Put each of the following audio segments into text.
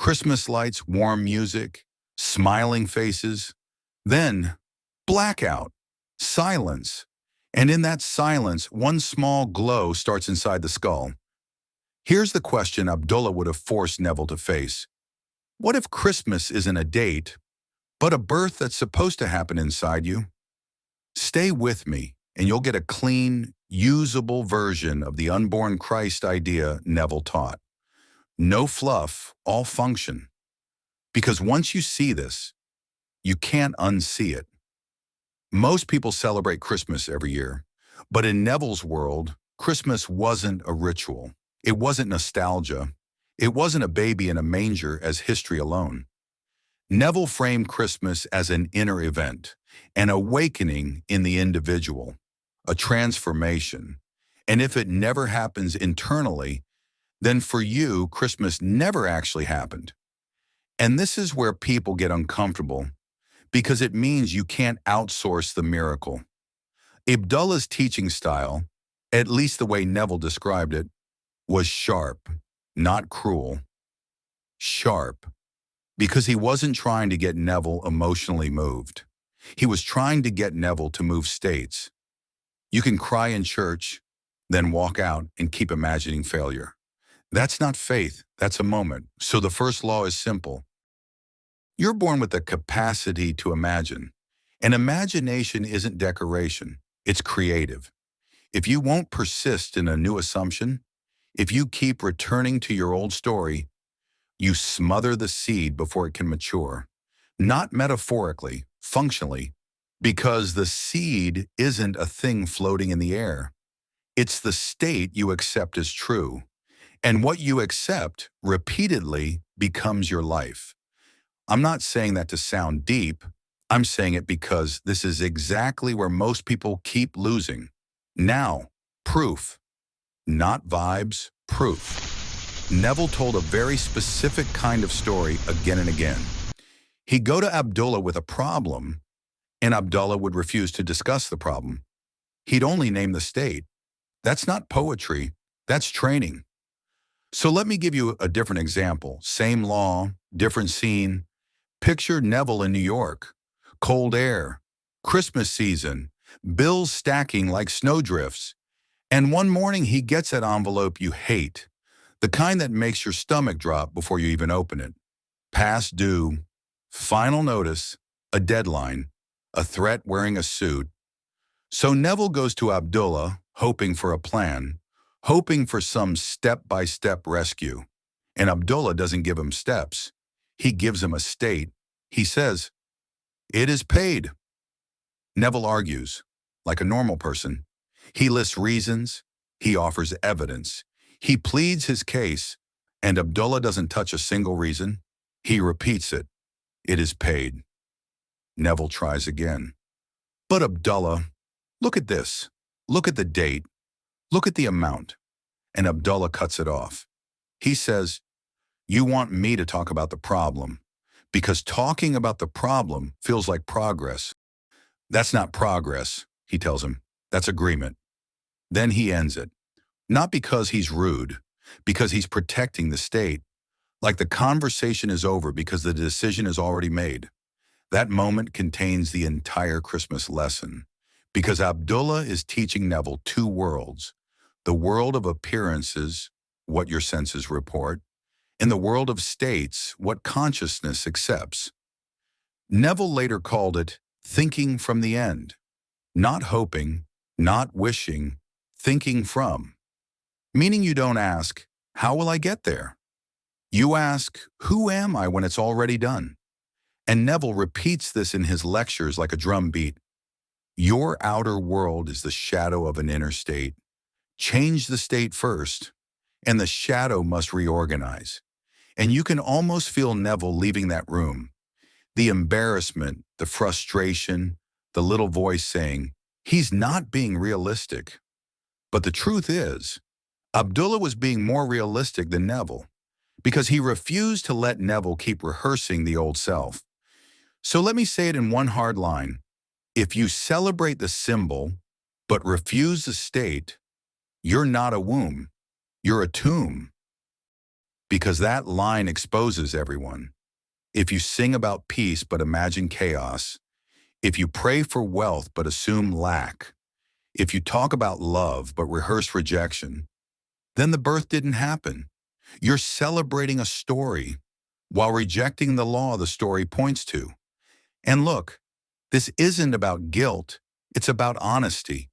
Christmas lights, warm music, smiling faces. Then, blackout, silence. And in that silence, one small glow starts inside the skull. Here's the question Abdullah would have forced Neville to face. What if Christmas isn't a date, but a birth that's supposed to happen inside you? Stay with me, and you'll get a clean, usable version of the unborn Christ idea Neville taught. No fluff, all function. Because once you see this, you can't unsee it. Most people celebrate Christmas every year, but in Neville's world, Christmas wasn't a ritual. It wasn't nostalgia. It wasn't a baby in a manger as history alone. Neville framed Christmas as an inner event, an awakening in the individual, a transformation. And if it never happens internally, then for you, Christmas never actually happened. And this is where people get uncomfortable, because it means you can't outsource the miracle. Abdullah's teaching style, at least the way Neville described it, was sharp, not cruel. Sharp, because he wasn't trying to get Neville emotionally moved. He was trying to get Neville to move states. You can cry in church, then walk out and keep imagining failure. That's not faith, that's a moment. So the first law is simple. You're born with the capacity to imagine. And imagination isn't decoration, it's creative. If you won't persist in a new assumption, if you keep returning to your old story, you smother the seed before it can mature. Not metaphorically, functionally, because the seed isn't a thing floating in the air. It's the state you accept as true. And what you accept repeatedly becomes your life. I'm not saying that to sound deep. I'm saying it because this is exactly where most people keep losing. Now, proof. Not vibes, proof. Neville told a very specific kind of story again and again. He'd go to Abdullah with a problem, and Abdullah would refuse to discuss the problem. He'd only name the state. That's not poetry, that's training. So let me give you a different example. Same law, different scene. Picture Neville in New York. Cold air, Christmas season, bills stacking like snowdrifts. And one morning he gets that envelope you hate, the kind that makes your stomach drop before you even open it. Past due, final notice, a deadline, a threat wearing a suit. So Neville goes to Abdullah, hoping for a plan, hoping for some step-by-step rescue. And Abdullah doesn't give him steps. He gives him a state. He says, "It is paid." Neville argues, like a normal person. He lists reasons. He offers evidence. He pleads his case, and Abdullah doesn't touch a single reason. He repeats it. It is paid. Neville tries again. But Abdullah, look at this. Look at the date. Look at the amount. And Abdullah cuts it off. He says, "You want me to talk about the problem, because talking about the problem feels like progress." "That's not progress," he tells him. "That's agreement." Then he ends it. Not because he's rude, because he's protecting the state. Like the conversation is over because the decision is already made. That moment contains the entire Christmas lesson, because Abdullah is teaching Neville two worlds: the world of appearances, what your senses report, and the world of states, what consciousness accepts. Neville later called it thinking from the end, not hoping, not wishing, thinking from. Meaning you don't ask, how will I get there? You ask, who am I when it's already done? And Neville repeats this in his lectures like a drum beat. Your outer world is the shadow of an inner state. Change the state first, and the shadow must reorganize. And you can almost feel Neville leaving that room. The embarrassment, the frustration, the little voice saying, he's not being realistic. But the truth is, Abdullah was being more realistic than Neville, because he refused to let Neville keep rehearsing the old self. So let me say it in one hard line. If you celebrate the symbol, but refuse the state, you're not a womb, you're a tomb. because that line exposes everyone. If you sing about peace but imagine chaos, if you pray for wealth but assume lack, if you talk about love but rehearse rejection, then the birth didn't happen. You're celebrating a story while rejecting the law the story points to. And look, this isn't about guilt, it's about honesty.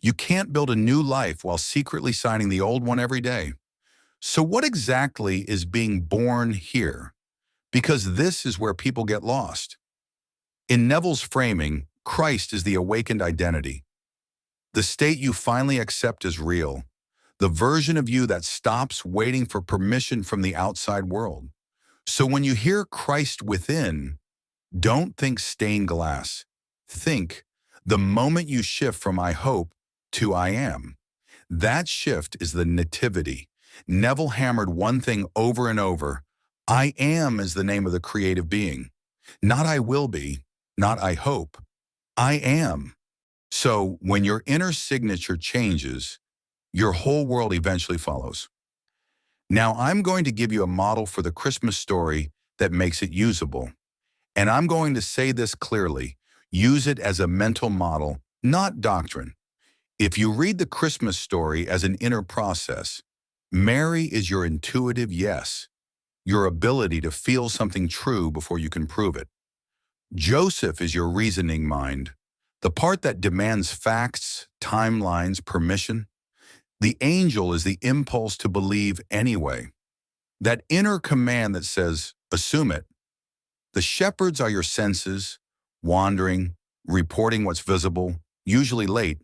You can't build a new life while secretly signing the old one every day. So what exactly is being born here? Because this is where people get lost. In Neville's framing, Christ is the awakened identity, the state you finally accept as real, the version of you that stops waiting for permission from the outside world. So when you hear Christ within, don't think stained glass. Think the moment you shift from I hope to I am. That shift is the nativity. Neville hammered one thing over and over. I am is the name of the creative being. Not I will be, not I hope. I am. So when your inner signature changes, your whole world eventually follows. Now I'm going to give you a model for the Christmas story that makes it usable. And I'm going to say this clearly. Use it as a mental model, not doctrine. If you read the Christmas story as an inner process, Mary is your intuitive yes, your ability to feel something true before you can prove it. Joseph is your reasoning mind, the part that demands facts, timelines, permission. The angel is the impulse to believe anyway. That inner command that says, assume it. The shepherds are your senses, wandering, reporting what's visible, usually late.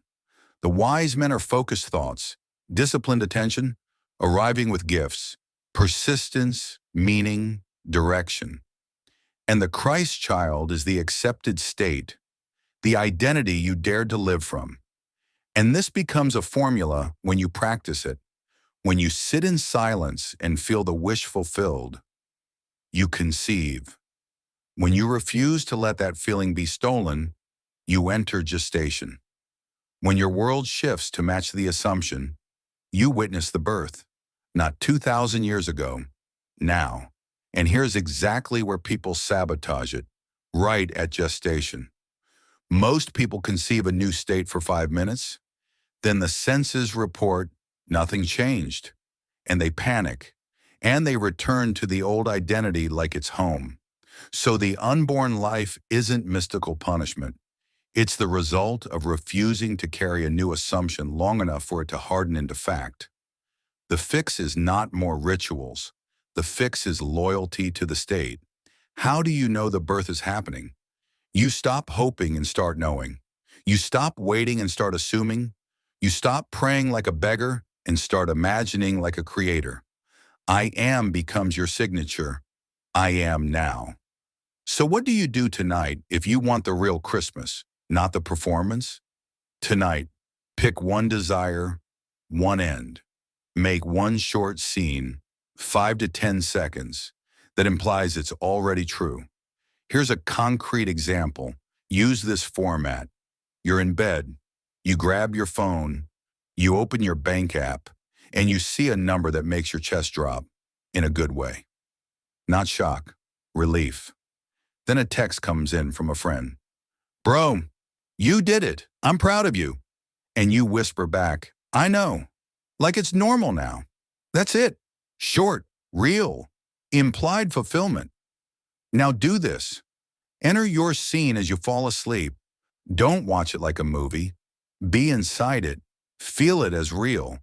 The wise men are focused thoughts, disciplined attention, arriving with gifts, persistence, meaning, direction. And the Christ child is the accepted state, the identity you dared to live from. And this becomes a formula when you practice it. When you sit in silence and feel the wish fulfilled, you conceive. When you refuse to let that feeling be stolen, you enter gestation. When your world shifts to match the assumption, you witness the birth, not 2,000 years ago, now. And here's exactly where people sabotage it, right at gestation. Most people conceive a new state for 5 minutes, then the senses report nothing changed, and they panic, and they return to the old identity like it's home. So the unborn life isn't mystical punishment. It's the result of refusing to carry a new assumption long enough for it to harden into fact. The fix is not more rituals. The fix is loyalty to the state. How do you know the birth is happening? You stop hoping and start knowing. You stop waiting and start assuming. You stop praying like a beggar and start imagining like a creator. I am becomes your signature. I am now. So what do you do tonight if you want the real Christmas, not the performance? Tonight, pick one desire, one end. Make one short scene, 5 to 10 seconds, that implies it's already true. Here's a concrete example. Use this format. You're in bed, you grab your phone, you open your bank app, and you see a number that makes your chest drop in a good way. Not shock, relief. Then a text comes in from a friend. Bro, you did it. I'm proud of you. And you whisper back, I know. Like it's normal now. That's it. Short, real, implied fulfillment. Now do this. Enter your scene as you fall asleep. Don't watch it like a movie. Be inside it. Feel it as real.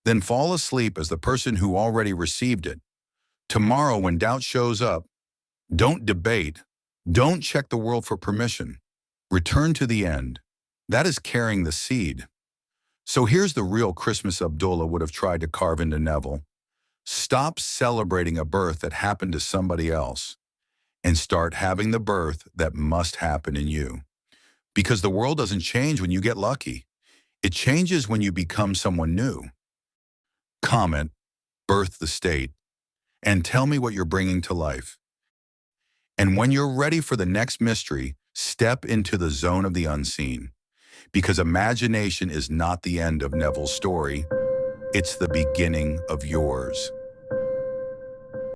Then fall asleep as the person who already received it. Tomorrow, when doubt shows up, don't debate. Don't check the world for permission. Return to the end. That is carrying the seed. So here's the real Christmas Abdullah would have tried to carve into Neville. Stop celebrating a birth that happened to somebody else and start having the birth that must happen in you. Because the world doesn't change when you get lucky. It changes when you become someone new. Comment, birth the state, and tell me what you're bringing to life. And when you're ready for the next mystery, step into the zone of the unseen. Because imagination is not the end of Neville's story, it's the beginning of yours.